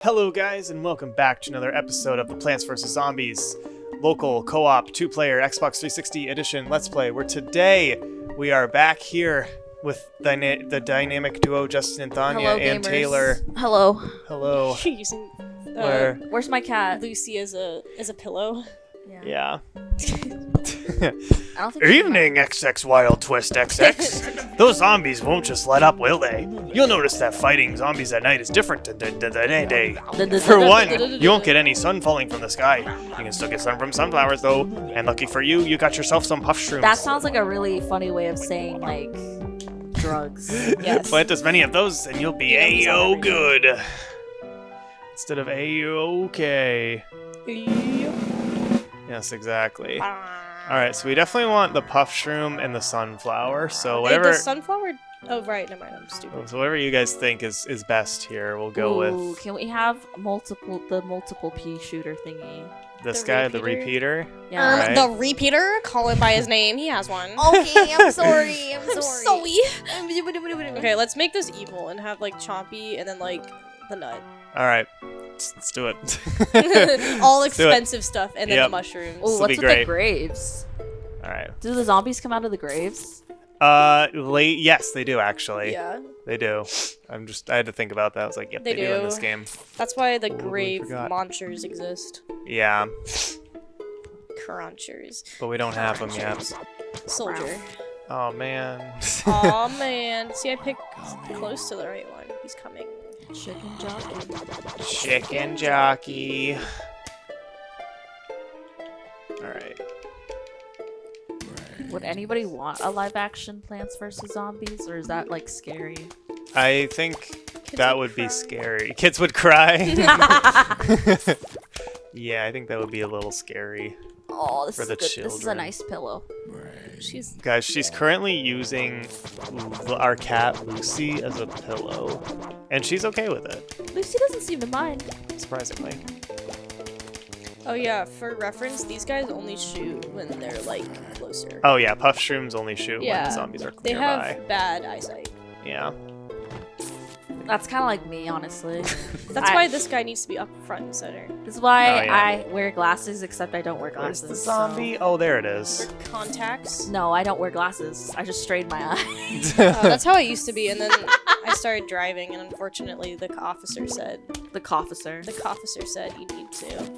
Hello guys, and welcome back to another episode of the Plants vs. Zombies local co-op 2-player Xbox 360 edition Let's Play, where today we are back here with the dynamic duo Justin and Thanya. Hello, and gamers. Taylor. Hello. Hello. You're using Where's my cat? Lucy as a pillow. Yeah. I don't think Evening, XX Wild Twist XX. Those zombies won't just let up, will they? You'll notice that fighting zombies at night is different than day. For one, you won't get any sun falling from the sky. You can still get sun from sunflowers, though. And lucky for you, you got yourself some puff shrooms. That sounds like a really funny way of saying, like, drugs. Yes. Plant as many of those, and you'll be A-O good. Instead of A-OK. Yes, exactly. Alright, so we definitely want the puff shroom and the sunflower, so whatever... The sunflower... Oh, right, never mind, I'm stupid. So whatever you guys think is best here, we'll go Ooh, with... Can we have the multiple pea shooter thingy? This The guy, repeater? the repeater. Yeah. Right. The repeater? Call him by his name, he has one. Okay, I'm sorry. I'm sorry. Okay, let's make this evil and have, like, Chompy and then, like, the nut. Alright, let's do it. All Let's do it. expensive stuff, and then Yep. the mushrooms. Ooh, This'll what's be with great. the graves? Alright. Do the zombies come out of the graves? Yes, they do, actually. Yeah, They do. I had to think about that. I was like, yep, They they do in do. this game. that's why the Totally grave forgot. monsters exist. Yeah, Crunchers. but we don't have them yet. Soldier. Oh, man. Aw, man. See, I picked close to the right one. He's coming. Chicken jockey. Chicken jockey. Alright. Would anybody want a live action Plants vs. Zombies, or is that, like, scary? I think Kids that would would be cry. scary. Kids would cry. Yeah, I think that would be a little scary. Oh, this For is the good. This is a children. nice pillow. She's... Guys, she's currently using our cat Lucy as a pillow, and she's okay with it, Lucy doesn't seem to mind. surprisingly. Oh yeah, for reference, these guys only shoot when they're, like, closer. Oh yeah, puff shrooms only shoot when Yeah, the zombies are They nearby. have bad eyesight. Yeah. That's kind of like me, honestly. That's why this guy needs to be up front and center. This is why Oh, yeah. I wear glasses, except I don't wear Where's glasses. the zombie? Oh, there it is. For contacts. So. No, I don't wear glasses. I just strain my eye. That's how I used to be, and then I started driving, and unfortunately, the officer said The officer. you need to.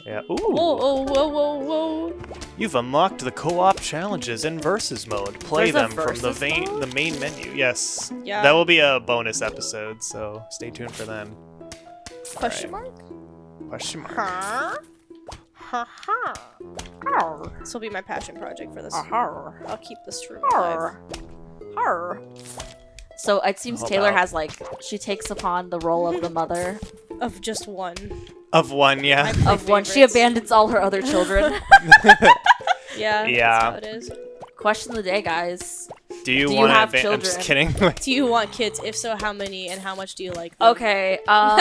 Yeah. Ooh. Whoa, whoa, whoa, whoa, whoa! You've unlocked the co-op challenges in versus mode. Play There's a them from versus mode? the main menu. Yes. Yeah. That will be a bonus episode, so stay tuned for them. Question Alright. mark? Question mark. Huh? Ha ha. This will be my passion project for this. I'll keep this true. So it seems How Taylor about- has, like, she takes upon the role of the mother Of just one. Of one, yeah. My of one. She favorites. abandons all her other children. Yeah. Yeah. That's how it is. Question of the day, guys. Do you Do you want have to? I'm just children? kidding. Do you want kids? If so, how many and how much do you like them? Okay. All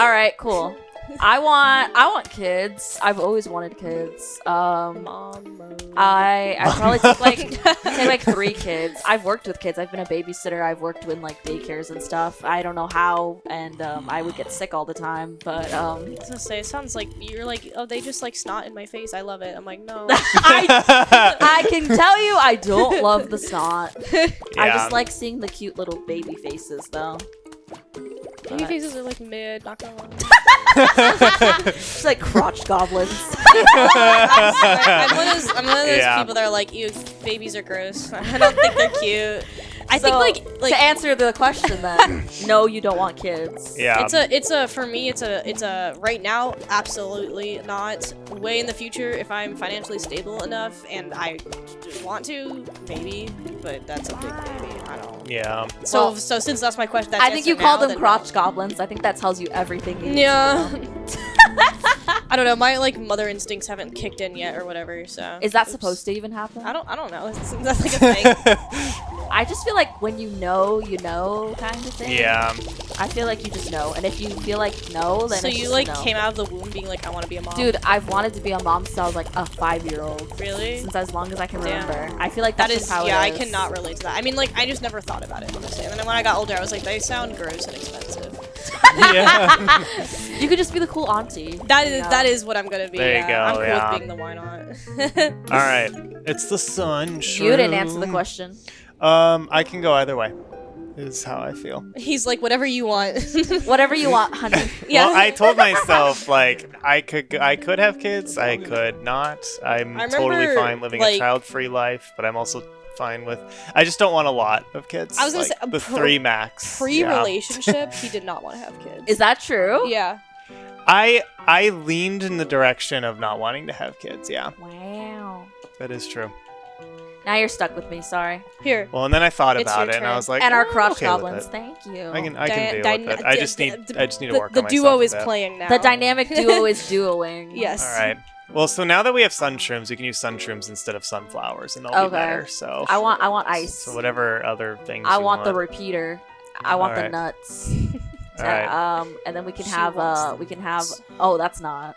right. Cool. I want kids. I've always wanted kids. Mom. I probably take like 3 kids. I've worked with kids. I've been a babysitter. I've worked in like daycares and stuff. I don't know how, and I would get sick all the time. But I was gonna say, it sounds like you're like, oh, they just like snot in my face. I love it. I'm like, no. I can tell you, I don't love the snot. I Yeah. just like seeing the cute little baby faces, though. Baby faces are like mid, not gonna lie. It's like crotch goblins. I'm one of those Yeah. people that are like, ew, babies are gross. I don't think they're cute. I think So, like to answer the question, then, no, you don't want kids. Yeah. it's a for me it's a right now absolutely not. Way in the future, if I'm financially stable enough and I want to, maybe, but that's a big maybe. I don't. Yeah. So Well, so since that's my question, that's I think you answer call now, them then crotch goblins. I think that tells you everything you need to Yeah. know. I don't know. My like mother instincts haven't kicked in yet or whatever. So Is that oops. supposed to even happen? I don't know. That's like a thing. I just feel like when you know, kind of thing. Yeah. I feel like you just know, and if you feel like no, then So it's you just like a no. came out of the womb being like, I want to be a mom. Dude, I've wanted to be a mom since I was like a 5-year-old. Really? Since as long as I can Damn. remember. I feel like That that's is, just how yeah, I it is. cannot relate to that. I mean, like, I just never thought about it, honestly. And then when I got older, I was like, they sound gross and expensive. Yeah. You could just be the cool auntie. That is what I'm gonna be. There you go, I'm cool yeah. with being the why not. All right. It's the sun. You didn't answer the question. I can go either way. Is how I feel. He's like, whatever you want. Whatever you want, honey. Yeah. Well, I told myself like I could have kids. I could not. I'm totally remember, fine living a like- child-free life, but I'm also fine with. I just don't want a lot of kids. I was gonna like, say, the 3 max. Pre-relationship, he did not want to have kids. Is that true? Yeah. I leaned in the direction of not wanting to have kids. Yeah, Wow. that is true. Now you're stuck with me. Sorry. Here. Well, and then I thought It's about your it, and I turn. was like, And our "Oh, crotch okay with goblins. it. Thank you. I can deal with it. I just need to work The on myself duo a is bit. playing now. The dynamic duo is duoing. Yes. All right. Well, so now that we have sun shrooms, we can use sun shrooms instead of sunflowers, and they'll be better. So I want ice. So whatever other things. I you want the repeater. I want the Alright. nuts. All right. And then we can She have wants we can have oh that's not.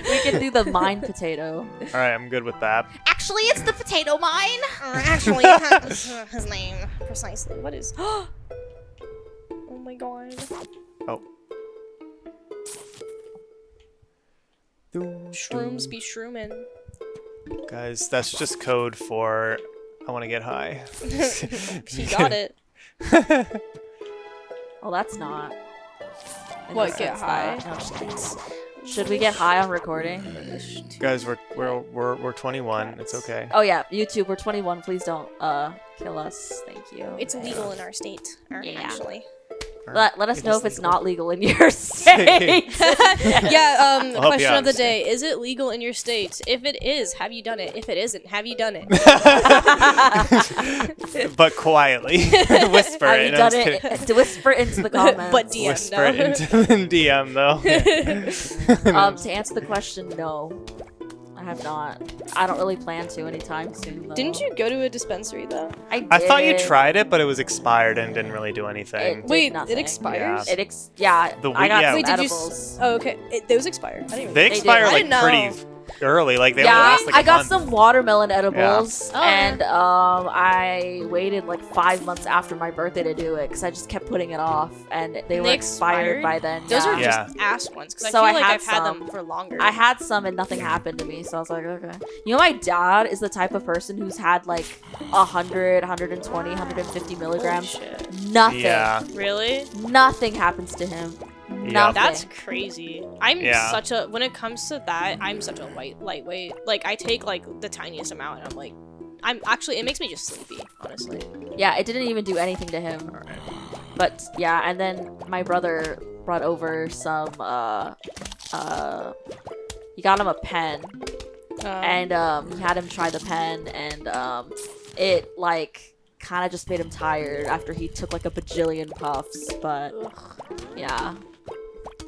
We can do the mine potato. All right. I'm good with that. Actually, it's the potato mine. Actually, his name precisely. What is? Oh my god. Oh. Shrooms be shrooming. Guys, that's just code for I want to get high. He got it. Well, that's not. In What, the get sense high? that- no, just kidding. Should we get high on recording? Guys, we're 21. It's okay. Oh yeah, YouTube. We're 21. Please don't kill us. Thank you. It's illegal in our state. Yeah. Actually. Let us It know is if it's legal. not legal in your state. Yeah, help you question out of the instead. day. Is it legal in your state? If it is, have you done it? If it isn't, have you done it? But quietly, whisper Have it. you No, done just it? kidding. To whisper into the comments. But DM, Whisper no. it into DM though. To answer the question, no. I have not. I don't really plan to anytime soon, though. Didn't you go to a dispensary though? I did. I thought you tried it, but it was expired and didn't really do anything. It did Wait, nothing. it expires? Yeah. Yeah, The I got weed- yeah. some Wait, did you? edibles. Oh, okay. Those expire. I didn't even. They They expire did. I like didn't know. pretty early. Like they only Yeah, last like a I got month. some watermelon edibles, Oh, and I waited like 5 months after my birthday to do it because I just kept putting it off, and they were they expired expired? by then. Those yeah. are Yeah. just ass ones because So I I feel like had I've had some. them for longer. I had some and nothing happened to me, so I was like, okay. You know, my dad is the type of person who's had like 100, 120, 150 milligrams. shit. Nothing. Yeah. Really? Nothing happens to him. Yeah. Nothing. That's crazy. I'm Yeah. such a when it comes to that, I'm such a lightweight. Like I take like the tiniest amount and I'm actually it makes me just sleepy, honestly. Yeah, it didn't even do anything to him. But yeah, and then my brother brought over some he got him a pen and he had him try the pen and it like kind of just made him tired after he took like a bajillion puffs, but yeah.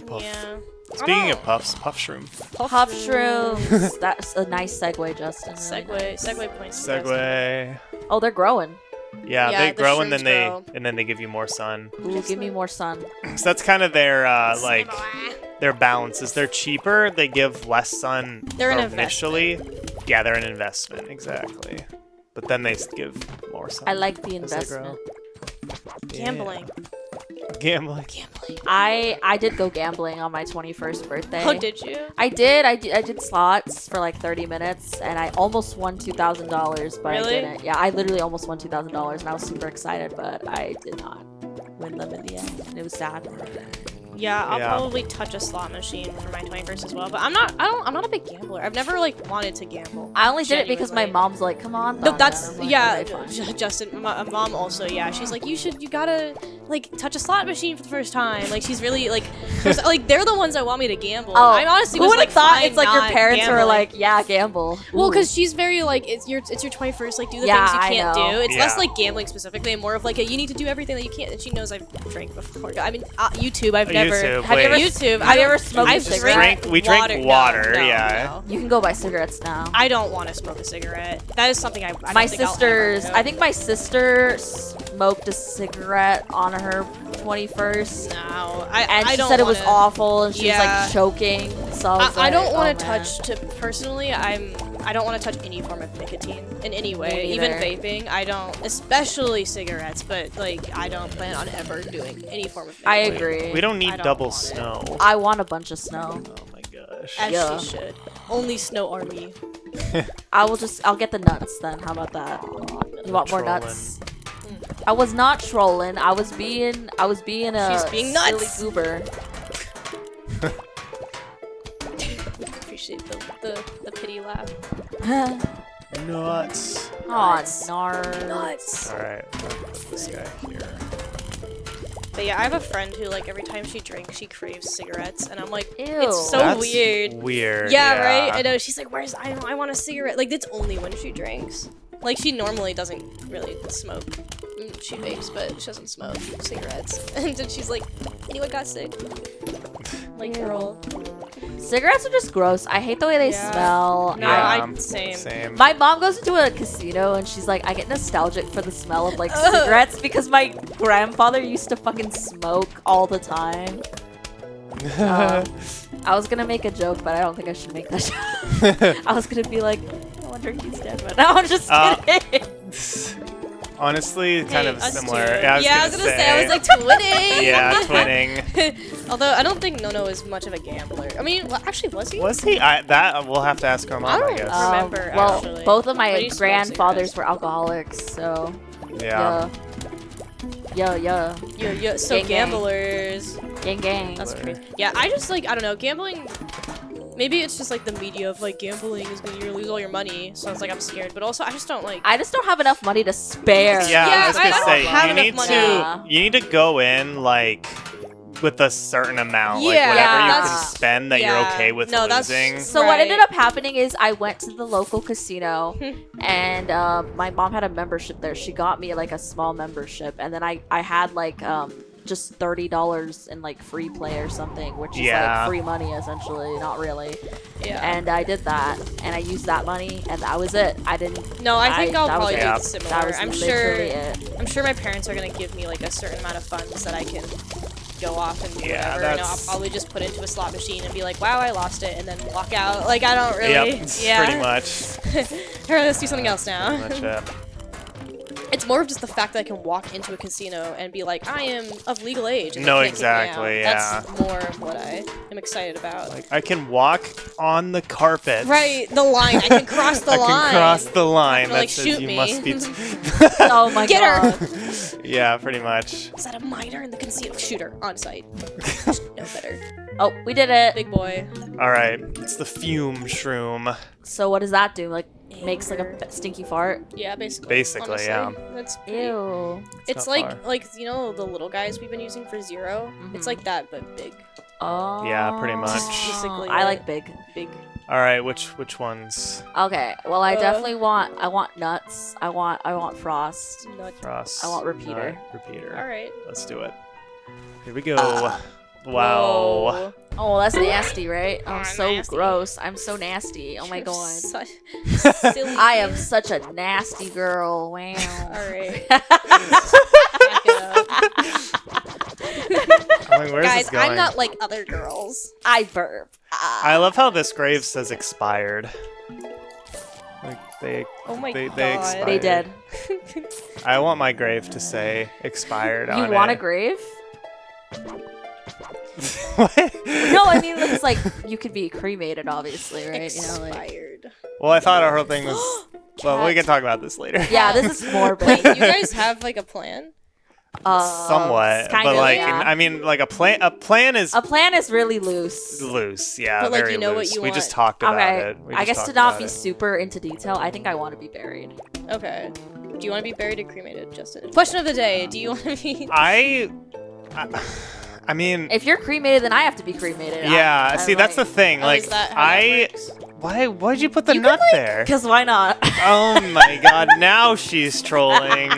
Puff. Yeah. Speaking of puffs, puff shroom. Puff shrooms. That's a nice segue, Justin. Really nice. Segue points. Segue. Oh, they're growing. Yeah, Yeah, they the grow and shrooms then grow. they give you more sun. Ooh, give me more sun. So that's kind of their like their balance. Is they're cheaper, they give less sun They're an initially. Yeah, they're an investment, exactly. But then they give more sun. I like the as they grow. investment. Gambling. Gambling. I did go gambling on my 21st birthday. Oh, did you? I did slots for like 30 minutes and I almost won $2,000, but Really? I didn't. Yeah, I literally almost won $2,000 and I was super excited, but I did not win them in the end. And it was sad. Yeah, I'll Yeah. probably touch a slot machine for my 21st as well. But I'm not a big gambler. I've never like wanted to gamble. I only did it because my Genuinely. mom's like, come on. No, Donna." that's And I'm like, yeah. "Okay, fine." Justin, my mom also. Yeah, she's like, you gotta like touch a slot machine for the first time. Like she's really like, like they're the ones that want me to gamble. Oh, I honestly who was would like, have thought fine it's like your not parents were gambling. like, yeah, gamble. Well, Ooh. because she's very like it's your 21st, like do the Yeah, things I you can't know. do. It's less Yeah. like gambling specifically, and more of like a, you need to do everything that you can't. And she knows I've drank before. I mean, YouTube. I've never. YouTube, Have you ever wait. YouTube. Have you ever smoked a I've cigarette? We drank water, No, yeah. no. You can go buy cigarettes now. I don't want to smoke a cigarette. That is something I don't My think I'll ever sister's, do. I think my sister smoked a cigarette on her 21st. No, And I she don't said it was wanna- awful and she was Yeah. like choking. So I, was I don't like, want oh, to man. touch to personally. I'm I don't want to touch any form of nicotine in any way, Me even neither. vaping. I don't, especially cigarettes, but like I don't plan on ever doing any form of. I nicotine. agree. We don't I need don't double want it. snow. I want a bunch of snow. Oh my gosh. As Yeah. she should. Only snow army. I'll get the nuts then. How about that? You want more Trolling. nuts? I was not trolling. I was being a She's being nuts. silly goober. Appreciate the pity laugh. Nuts. Aw, nar. Nuts. Alright, put this guy here. But yeah, I have a friend who like every time she drinks, she craves cigarettes, and I'm like, Ew. it's so That's weird. Weird. Yeah, right. I know. She's like, "Where's I want a cigarette." Like that's only when she drinks. Like she normally doesn't really smoke. She vapes, but she doesn't smoke cigarettes. And then she's like, "Anyone got sick?" Like, Ew. girl. Cigarettes are just gross. I hate the way they Yeah. smell. No, Yeah. same. Same. My mom goes into a casino and she's like, I get nostalgic for the smell of like cigarettes because my grandfather used to fucking smoke all the time. I was gonna make a joke, but I don't think I should make that joke. I was gonna be like, I wonder if he's dead, but no, I'm just kidding. Honestly, kind of us similar. too. Yeah, I was gonna say, I was like twinning. Yeah, twinning. Although I don't think Nono is much of a gambler. I mean, well, actually, was he? Was he? That we'll have to ask our mom, I don't guess. remember, Well, actually. both of But my he smoked grandfathers cigarettes. were alcoholics, so Yeah. yeah. Yeah. So Gang, gang. gamblers. Gang. That's crazy. Yeah, I just like I don't know gambling. Maybe it's just like the media of like gambling is gonna you're gonna lose all your money, so it's like I'm scared. But also I just don't like. I just don't have enough money to spare. Yeah, Yeah, I was I gonna don't say have you enough need money. to Yeah. you need to go in like with a certain amount, like Yeah, whatever you can that's- spend that you're yeah. okay with No, that's- losing. So Right. what ended up happening is I went to the local casino and my mom had a membership there. She got me like a small membership and then I had like just $30 in like free play or something, which is Yeah. like free money essentially, not really. Yeah. And I did that and I used that money and that was it. I didn't No, I think I'll that was probably it. do Yeah. That similar. was I'm sure. literally it. I'm sure my parents are gonna give me like a certain amount of funds that I can go off and do Yeah, whatever. And I'll that's- probably just put into a slot machine and be like, "Wow, I lost it," and then walk out. Like I don't really. Yep, Yeah. pretty much. Alright, let's do something else now. Pretty much it. It's more of just the fact that I can walk into a casino and be like, I am of legal age. And they No, can't kick me out. exactly, That's more of what I am excited about. Like I can walk on the carpet. Right, the line. I can cross the I line. can cross the line Or, that like, says shoot you me. must be. Oh my Get her! god. Yeah, pretty much. Is that a miner in the casino? Shooter on site. No better. Oh, we did it. Big boy. All right, it's the fume shroom. So what does that do? Like makes like a stinky fart? Yeah, basically. Basically, honestly. yeah. That's pretty. Ew. It's not like far. you know the little guys we've been using for Zero. It's Mhm. like that but big. Oh. Yeah, pretty much. Basically I it. like big. All right, which ones? Okay. Well, I definitely want. I want nuts. I want frost. Nut. Frost. I want repeater. nut, repeater. All right. Let's do it. Here we go. Wow. Whoa. Oh, that's nasty, right? I'm Oh, so nasty. gross. I'm so nasty. Oh my You're god. such silly. I am such a nasty girl. Wow. All right. Back it up. I'm like, where's Guys, this going? I'm not like other girls. I burp. I love how this grave says expired. Like they. Oh my They god. They expired. did. I want my grave to say expired You on want it. a grave? What? No, I mean it's like you could be cremated, obviously, right? Expired. Well, I thought our whole thing was. Well, we can talk about this later. Yeah, this is morbid. Wait, you guys have like a plan? Somewhat, kind but of, like, yeah. I mean, like a plan is A plan is really loose. loose. Yeah, But, like, very you know what loose. you we want. just talked about Okay, it. We I just guess to talked not about be it. super into detail, I think I want to be buried. Okay. Do you want to be buried or cremated, Justin? Question of the day. Do you want to be... I mean, If you're cremated, then I have to be cremated. yeah. See, that's the thing. Oh, Like, is that how that works? why'd you put the You nut can, like, there? Because why not? Oh my god! Now she's trolling.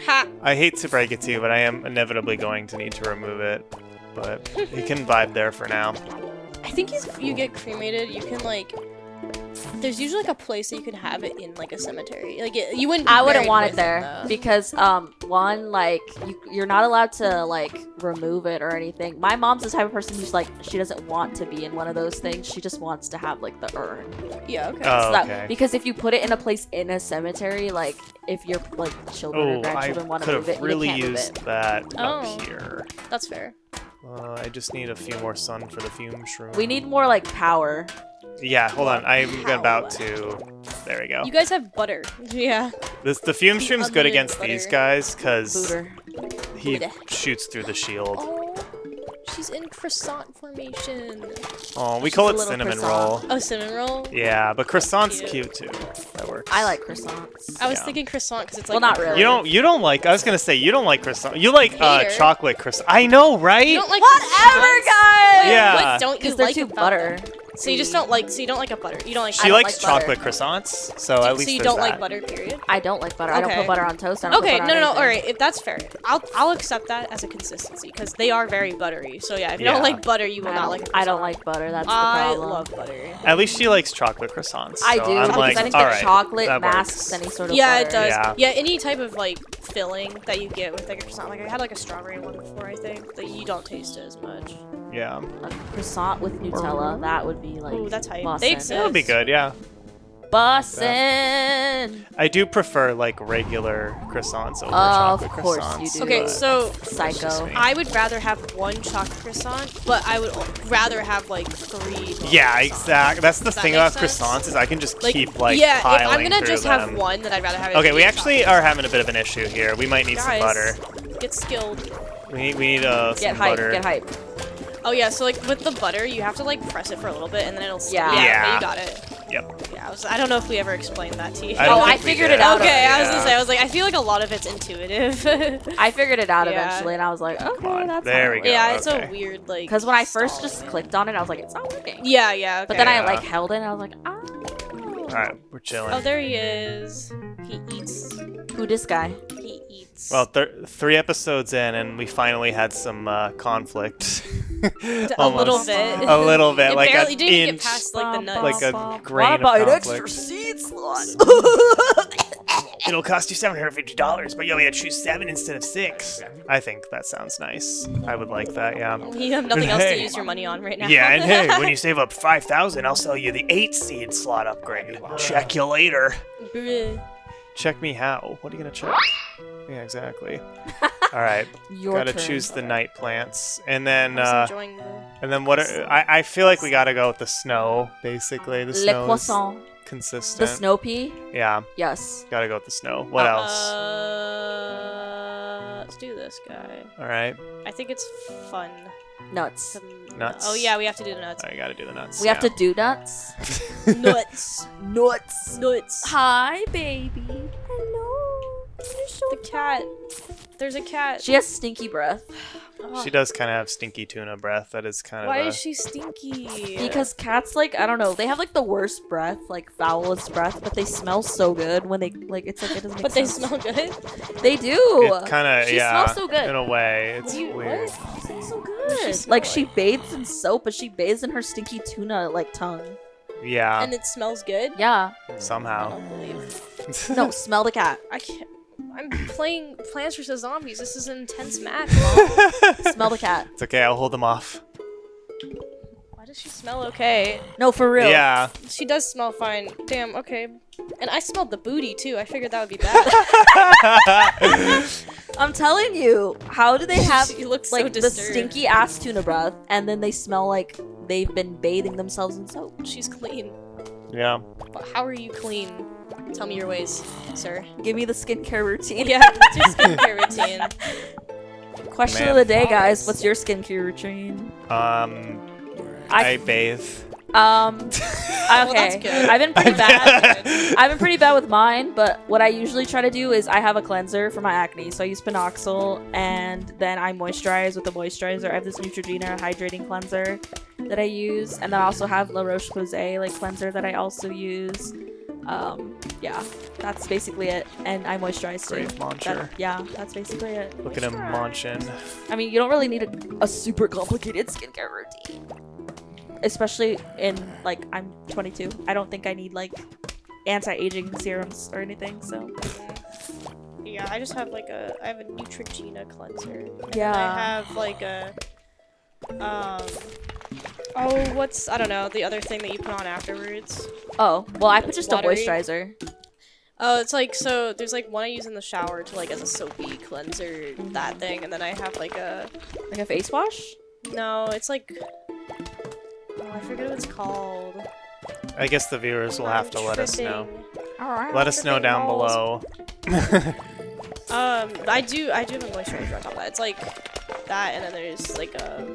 Ha! I hate to break it to you, but I am inevitably going to need to remove it. But you can vibe there for now. I think you get cremated, you can like There's usually like a place that you can have it in like a cemetery. Like you wouldn't. I wouldn't want it there because one, like you're not allowed to like remove it or anything. My mom's the type of person who's like she doesn't want to be in one of those things. She just wants to have like the urn. Yeah. Okay. Oh, So okay. because if you put it in a place in a cemetery, like if your like children or Oh, I grandchildren want to could move have it, really you can't move used it. that Oh. up here. That's fair. I just need a few more sun for the fume shroom. We need more like power. Yeah, hold on. I'm about to. There we go. You guys have butter. Yeah. The fume shroom's good unlimited against butter. these guys because Booter. he Buddha. shoots through the shield. Oh, she's in croissant formation. Oh, we She's call a it little cinnamon croissant. roll. Oh, cinnamon roll. Yeah, but croissant's Cute. cute too. That works. I like croissants. I was Yeah. thinking croissant because it's Well, like not really. You don't like. I was gonna say you don't like croissant. You like Hater. chocolate croissant. I know, right? You don't like Whatever, croissants? guys. Wait, Yeah. What don't you Because they're like too about butter. them? So you just don't like. So you don't like a butter. You don't like. She don't likes like butter. chocolate croissants, so at least So you there's don't that. like butter. Period. I don't like butter. I don't Okay. put butter on toast. I don't Okay, put no, butter no, on no. All anything. right, if that's fair, I'll accept that as a consistency because they are very buttery. So yeah, if you don't Yeah. like butter, you will I not don't, like. A I don't croissant. like butter. That's the I problem. love butter. At least she likes chocolate croissants. I so do I'm because like, I think all the right, chocolate that masks works. any sort of Yeah, butter. it does. Yeah. Yeah, any type of like filling that you get with like a croissant. Like I had like a strawberry one before, I think, that you don't taste it as much. Yeah, A croissant with Nutella, that would be like Ooh, that's hype. bussin'. They exist. that would be good. Yeah, Bussin'. I do prefer like regular croissants over Of chocolate course croissants. you do. Okay, but so Psycho. just me. I would rather have one chocolate croissant, but I would rather have like 3 normal Yeah, croissants. exactly. That's the Does that thing make about sense? croissants is I can just Like, keep like yeah, if I'm piling gonna through just them. have one, then I'd rather have it. Okay, we be actually chocolate. are having a bit of an issue here. We might need some Guys, butter. Get skilled. We need Get some hype. butter. Get hype. Oh yeah, so like with the butter, you have to like press it for a little bit, and then it'll. Yeah. Okay, Yeah. you got it. Yep. Yeah, I don't know if we ever explained that to you. I don't Oh, I think we figured did. it out. Okay, I was Yeah. gonna say, I was like, I feel like a lot of it's intuitive. I figured it out Yeah. eventually, and I was like, okay, that's There how we it go. works. Yeah, it's okay. a weird like. Because when I first stalling. just clicked on it, I was like, it's not working. Yeah, yeah. Okay. But then I Yeah. like held it, and I was like, oh. All right, we're chilling. Oh, there he is. He eats. Who this guy? He eats. Well, 3 episodes in, and we finally had some conflict. a little bit. A little bit, It like barely an didn't even inch, get past like the nuts. like a What grain of about an conflict. extra seed slot? It'll cost you $750, but you only had to choose 7 instead of 6. I think that sounds nice. I would like that, yeah. You have nothing else to Hey. use your money on right now. Yeah, and hey, when you save up 5,000, I'll sell you the 8 seed slot upgrade. Check you later. Bruh. Check me how? What are you gonna check? Yeah, exactly. All right, Your gotta turn. choose the night plants, and then I was enjoying what? I feel like we gotta go with the snow. Basically, the Le snow is croissant. consistent. The snow pea? Yeah, Yes. gotta go with the snow. What else? Let's do this guy. All right, I think it's fun. Nuts. Nuts. Oh yeah, we have to do the nuts. I gotta do the nuts. We have to do nuts. Nuts. Nuts. Nuts. Hi, baby. Hello. You're so The cat. There's a cat. She has stinky breath. Ugh. She does kind of have stinky tuna breath. That is kind Why of. is she stinky? Because cats, like, I don't know, they have, like, the worst breath, like, foulest breath, but they smell so good when they, like, it's like, it doesn't make But they sense. smell good. They do. It kind of She yeah. smells so good. In a way, it's You- weird. what? She smells so does she good. smell Like, she like? bathes in soap, but she bathes in her stinky tuna, like, tongue. Yeah, And it smells good. Yeah. I somehow. don't believe. No, smell the cat. I can't. I'm playing Plants vs Zombies. This is an intense match. Mom. Smell the cat. It's okay. I'll hold them off. Why does she smell okay? No, for real. Yeah. She does smell fine. Damn. Okay. And I smelled the booty too. I figured that would be bad. I'm telling you, how do they have She looks so like the disturbed. stinky ass tuna breath, and then they smell like they've been bathing themselves in soap? She's clean. Yeah. But how are you clean? Tell me your ways, sir. Give me the skincare routine. Yeah, what's your skincare routine? Question Man. of the day, guys. What's your skincare routine? I bathe. Okay. good. I've been pretty bad. I've been pretty bad with mine, but what I usually try to do is I have a cleanser for my acne. So I use Panoxyl, and then I moisturize with the moisturizer. I have this Neutrogena hydrating cleanser that I use, and then I also have La Roche-Posay like cleanser that I also use. Yeah, that's basically it. And I moisturize too. Great launcher. Yeah, that's basically it. Look at him munching. I mean, you don't really need a super complicated skincare routine. especially in like I'm 22. I don't think I need like anti-aging serums or anything. So Yeah, I just have like I have a Neutrogena cleanser. And Yeah. then I have like a I don't know, the other thing that you put on afterwards. oh well, I put It's just watery. a moisturizer. Oh, it's like, so there's like one I use in the shower to like as a soapy cleanser, that thing, and then I have like a face wash. no, it's like I forget what it's called. I guess the viewers will have to let us know. All right. Let us know down below. I do have a moisturizer on top of that. It's like that, and then there's like a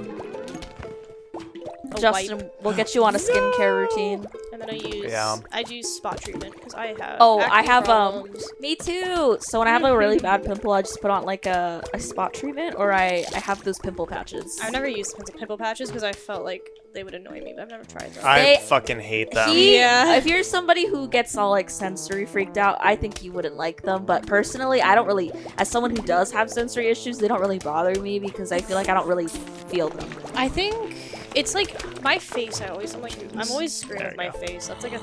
Justin, wipe. we'll get you on a skincare routine. And then I use spot treatment because I have I acne have problems. me too. So when I have a really bad pimple, I just put on like a spot treatment, or I have those pimple patches. I've never used pimple patches because I felt like they would annoy me, but I've never tried them. I fucking hate them. Yeah. If you're somebody who gets all like sensory freaked out, I think you wouldn't like them. But personally, I don't really, as someone who does have sensory issues, they don't really bother me because I feel like I don't really feel them. I think it's like my face. I'm always screwing There with my you go. face. That's like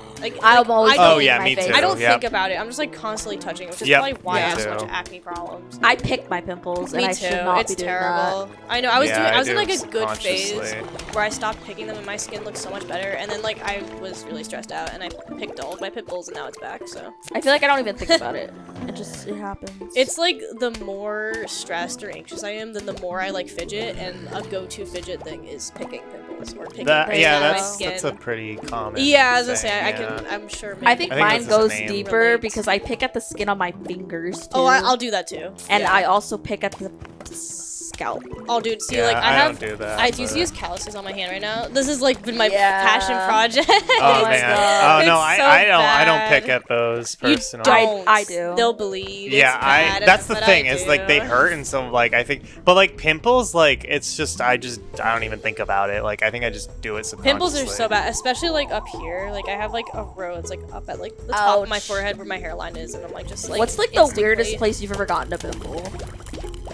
I'm always I don't- Oh yeah, my me face. too. I don't Yep. think about it. I'm just like constantly touching, which is Yep, probably why I me have so much too. acne problems. I pick my pimples, and Me I too. should not It's be doing terrible. I know. I was do in like a good phase subconsciously. where I stopped picking them and my skin looked so much better. And then like I was really stressed out and I picked all of my pimples and now it's back. So that. I feel like I don't even think about it. It happens. it's like the more stressed or anxious I am, then the more I like fidget. And a go-to fidget thing is picking pimples or picking That, things yeah, out of my that's skin. a pretty common. Yeah, as I thing, say, I yeah. can. I'm sure. I think I think mine that's his goes name. deeper Relates. because I pick at the skin on my fingers too. Oh, I'll do that too. and Yeah. I also pick at the scalp. Oh, dude, see, Yeah, like I don't have. do that. I do but- see his calluses on my hand right now. This has like been my Yeah. passion project. Oh my man. God. Oh no, It's so I don't pick bad. at those You personally. don't. I do. They'll bleed. Yeah, It's bad, that's the but thing I is like they do. hurt and so like I think but like pimples like it's just I don't even think about it. Like I think I just do it subconsciously. Pimples are so bad, especially like up here. Like I have like a row. It's like up at like the top of my Ouch. forehead where my hairline is, and I'm like just like. What's like the instantly- weirdest place you've ever gotten a pimple?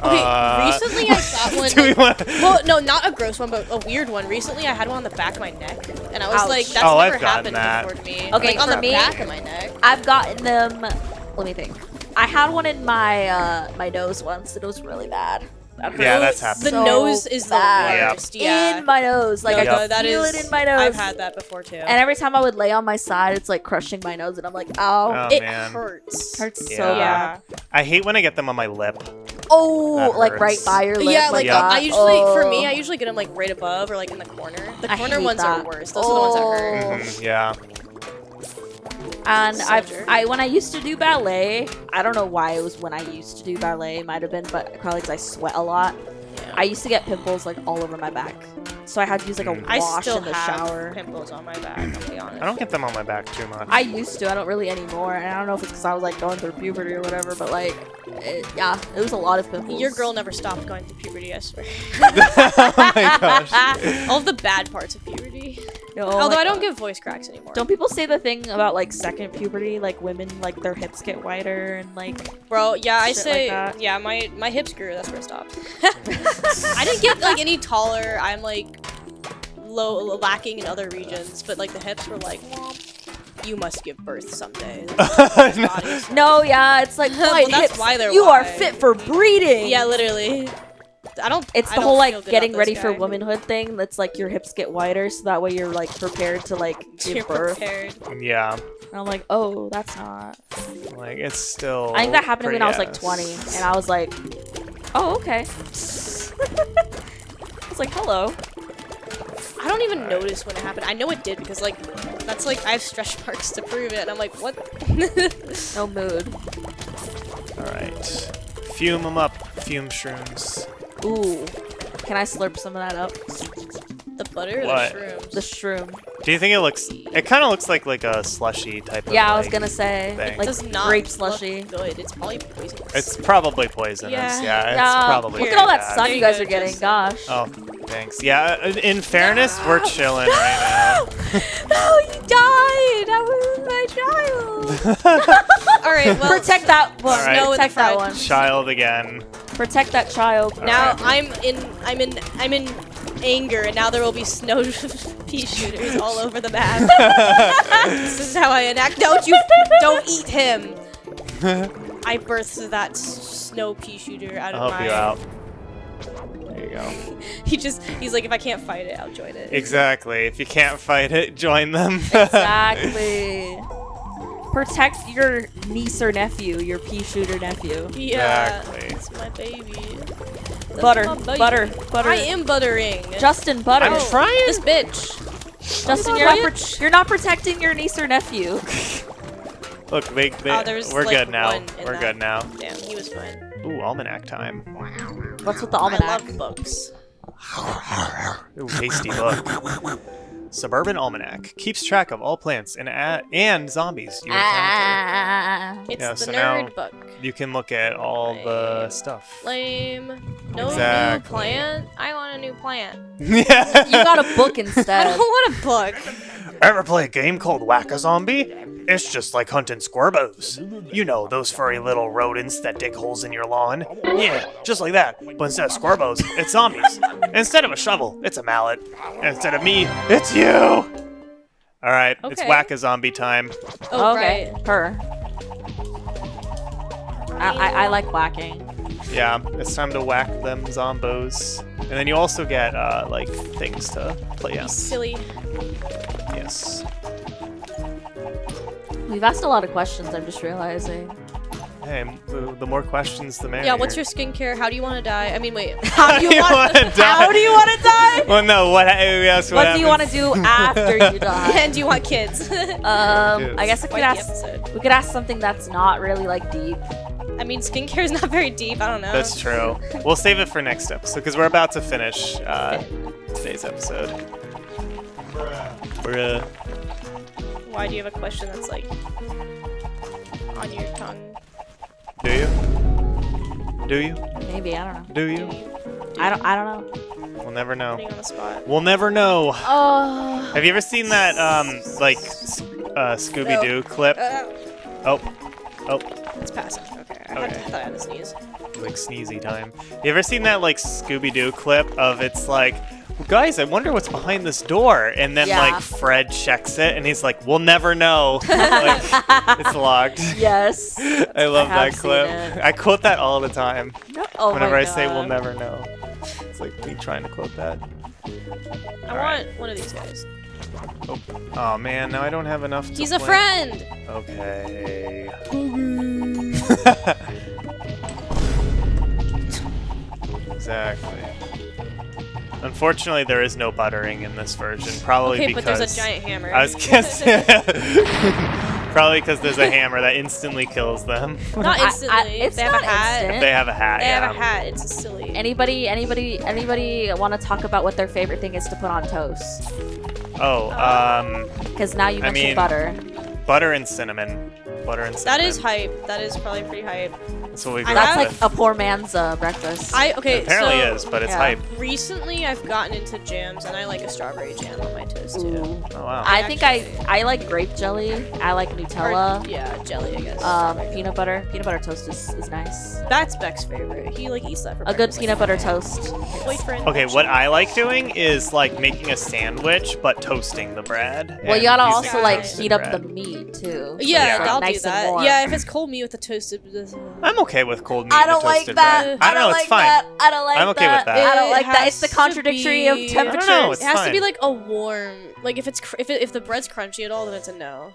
Okay, recently I got one. do we want Well, no, not a gross one, but a weird one. Recently, I had one on the back of my neck, and I was Ouch. like, "That's Oh, I've never gotten happened that. before to me." Okay, like, on for the me- back of my neck. I've gotten them. Let me think. I had one in my my nose once, and it was really bad. That Yeah, hurt that's happened. The so nose is the bad. worst. Yeah, In my nose, like No, I no, can that feel is- it in my nose. I've had that before too. And every time I would lay on my side, it's like crushing my nose, and I'm like, ow, Oh, it man. hurts. hurts Yeah. so bad. I hate when I get them on my lip. Oh, That like right hurts. by your lip. Yeah, like Yeah. I usually, for me, I Oh. usually get them like right above or like in the corner. The I corner hate ones are that. worse. Those are the ones that hurt. Oh. Yeah. And Soldier. when I used to do ballet, I don't know why it was when I used to do ballet, it might have been, but probably because I sweat a lot. I used to get pimples like all over my back, so I had to use like a I wash still in the have shower. pimples on my back. I'll be honest. I don't get them on my back too much. I used to. I don't really anymore, and I don't know if it's because I was like going through puberty or whatever, but like, it was a lot of pimples. Your girl never stopped going through puberty, I swear. Oh my gosh. All of the bad parts of puberty. No, Although like, I don't get voice cracks anymore. Don't people say the thing about like second puberty, like women like their hips get wider and like? Bro, yeah, I Shit say, like that. yeah, my hips grew. That's where it stopped. I didn't get like any taller. I'm like lacking in other regions, but like the hips were like, you must give birth someday. Bodies. No, yeah, it's like Well, wide that's hips. why they're You are wide. fit for breeding. Yeah, literally. I don't. It's I the don't whole feel like good getting about ready this for guy. womanhood thing. That's like your hips get wider, so that way you're like prepared to like give You're birth. prepared. Yeah. And I'm like, oh, that's not. Like it's still I think that happened to me when I was pretty like 20, and I was like, oh, okay. I was like, hello. I don't even notice when it happened. I know it did because like that's like I have stretch marks to prove it, and I'm like, what? No mood. All right. Fume them up. Fume shrooms. Ooh. Can I slurp some of that up? The butter or What? the shrooms? The shroom. Do you think it looks? It kind of looks like a slushy type of. Yeah, I was like, gonna say. thing. It Like does not grape look slushy. good. It's probably poisonous. It's probably poisonous. Yeah. Yeah, it's Yeah, probably. look at all that bad. sun There you you guys go, are getting. Justin. Gosh. Oh, thanks. Yeah, in fairness, we're chilling right No, you died. That was my child. All right, well, Protect that one. All right. No, in the Protect that fridge. one. now. Child again. Protect that child. now Alright. I'm in anger, and now there will be snow pea shooters all over the map. This is how I enact. Don't eat him. I birthed that snow pea shooter out of I'll help my. you out. There you go. He's like, if I can't fight it, I'll join it. Exactly. If you can't fight it, join them. Exactly. Protect your niece or nephew, your pea shooter nephew. Yeah, Exactly. it's my baby. That's Butter, my baby. butter, butter. I am buttering. Justin, butter. I'm trying. This bitch. Justin, you're not protecting your niece or nephew. Look, there's, we're like, good now. one in We're that. good now. Damn, he was fine. Ooh, almanac time. What's with the I almanac? love books. Ooh, tasty book. Suburban Almanac keeps track of all plants and zombies you encounter. It's Yeah, the so now- nerd book. You can look at all the stuff. Lame. No Exactly. new plant. I want a new plant. Yeah. You got a book I instead. don't want a book. Ever play a game called Whack-A-Zombie? It's just like hunting squirbows. You know, those furry little rodents that dig holes in your lawn. Yeah, just like that. But instead of squirbows, it's zombies. Instead of a shovel, it's a mallet. And instead of me, it's you! Alright, it's Okay. Whack-A-Zombie time. Oh, Okay, right. her. I like whacking. Yeah, it's time to whack them zombos. And then you also get, like, things to play on. Silly. Yes. We've asked a lot of questions, I'm just realizing. Hey, the more questions, the merrier. Yeah, what's your skincare? How do you want to die? I mean, wait. How do you want wanna die? How do you want to die? Well, no, what What do you want to do after you die? And do you want kids? I guess we could Quite the ask. episode. We could ask something that's not really like deep. I mean, skincare is not very deep. I don't know. That's true. We'll save it for next episode because we're about to finish today's episode. We're Why do you have a question that's like on your tongue? do you? Do you? Maybe I don't know. Do you? I don't know. We'll never know. Putting you on the spot. We'll never know. Oh. Have you ever seen that Scooby-Doo clip? Oh, It's passing. Okay. I Okay. thought I had to sneeze. like sneezy time. You ever seen that like Scooby-Doo clip of it's like, well, guys, I wonder what's behind this door, and then Yeah. like Fred checks it, and he's like, we'll never know. Like, it's locked. Yes. I love I have that clip. seen it. I quote that all the time. Oh Whenever my I say we'll God. never know. It's like me trying to quote that. I Alright. want one of these guys. Oh man, now I don't have enough to He's a play. friend. Okay. Exactly. Unfortunately, there is no buttering in this version. Probably Okay, because but there's a giant hammer. I was guessing. Probably because there's a hammer that instantly kills them. Not instantly. it's they have a not hat. instant. They have a hat. They yeah. have a hat. It's a silly. Anybody want to talk about what their favorite thing is to put on toast? Oh, Because now you I mentioned mean, butter. butter and cinnamon. Butter and cinnamon. That is hype. That is probably pretty hype. That's what we I grew That's up like with. a poor man's breakfast. Okay, Apparently so is, but it's yeah. hype. recently I've gotten into jams, and I like a strawberry jam on my toast too. Ooh. Oh wow. I think I like grape jelly. I like Nutella. Or, yeah, jelly, I guess. Peanut butter. Peanut butter toast is nice. That's Beck's favorite. He like eats that for A good breakfast. peanut butter toast. Boyfriend. Okay, what I like doing is like making a sandwich, but toasting the bread. Well, and you gotta using also like toasted heat up bread. the meat too. Yeah, so it's, I'll like, nice do and that. warm. Yeah, if it's cold meat with the toasted. I'm okay with cold meat. I and don't like toasted that. bread. I don't know, don't it's like fine. that. I don't like I'm okay that. with that. I don't It like that. It's the has to contradictory of be- temperatures. know, it's It has to be fine. like a warm. Like if it's if the bread's crunchy at all, then it's a no.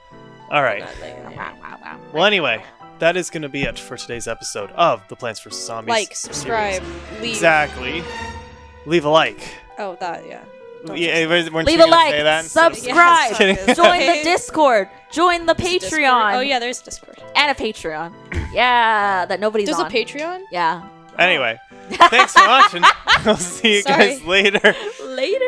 All right. Not like, yeah. Well, anyway, that is going to be it for today's episode of the Plants vs. Zombies Like, subscribe, series. leave. Exactly. Leave a like. Oh, that yeah. Don't Yeah, weren't Leave you a gonna like, say that instead of- subscribe, Yes, join the okay. Discord, join the There's a Discord. Patreon. Oh yeah, there's Discord. And a Patreon. Yeah, that nobody's There's on. a Patreon. Yeah. Anyway, thanks for watching. I'll see you Sorry. guys later. Later.